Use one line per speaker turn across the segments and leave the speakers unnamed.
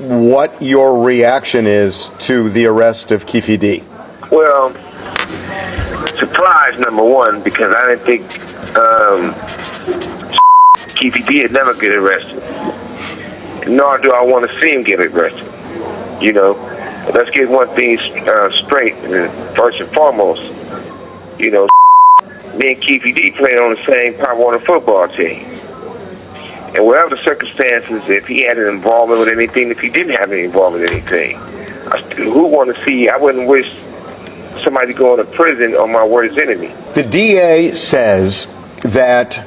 what your reaction is to the arrest of Keefe D.
Well, surprise number one, because I didn't think Keefe D would never get arrested. Nor do I want to see him get arrested. You know, let's get one thing straight, first and foremost. You know, me and Keefe D played on the same Pop Warner football team. And whatever the circumstances, if he had an involvement with anything, if he didn't have any involvement with anything, who want to see? I wouldn't wish somebody going to prison on my worst enemy.
The DA says that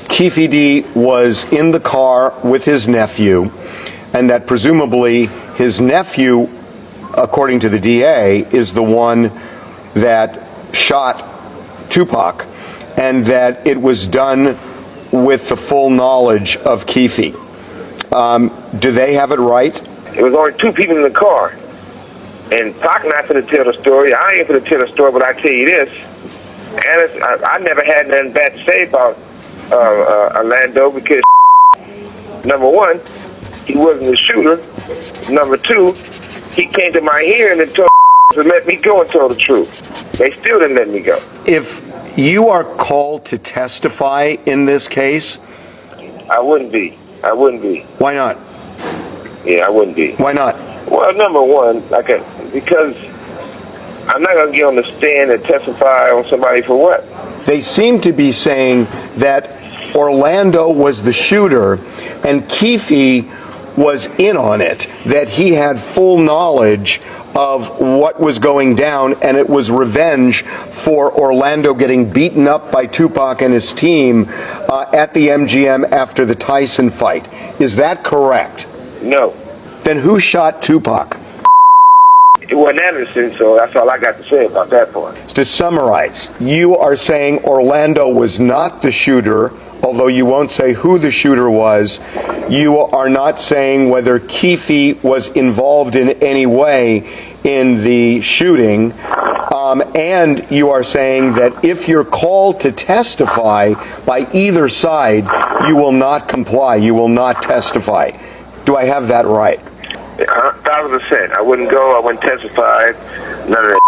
Keefe D was in the car with his nephew, and that presumably his nephew, according to the DA, is the one that shot Tupac, and that it was done with the full knowledge of Keefe. Do they have it right?
It was only two people in the car. And Pac not going to tell the story. I ain't going to tell the story, but I tell you this. And I never had nothing bad to say about Orlando, because number one, he wasn't the shooter. Number two, he came to my hearing and told to let me go and tell the truth. They still didn't let me go.
If you are called to testify in this case?
I wouldn't be.
Why not?
Yeah, I wouldn't be.
Why not?
Well, number one, because I'm not going to get on the stand and testify on somebody for what?
They seem to be saying that Orlando was the shooter and Keefe was in on it, that he had full knowledge of what was going down, and it was revenge for Orlando getting beaten up by Tupac and his team at the MGM after the Tyson fight. Is that correct?
No.
Then who shot Tupac?
It wasn't Anderson, so that's all I got to say about that part.
To summarize, you are saying Orlando was not the shooter, although you won't say who the shooter was. You are not saying whether Keefe was involved in any way in the shooting. And you are saying that if you're called to testify by either side, you will not comply, you will not testify. Do I have that right?
1,000%. I wouldn't go, I wouldn't testify, none of that.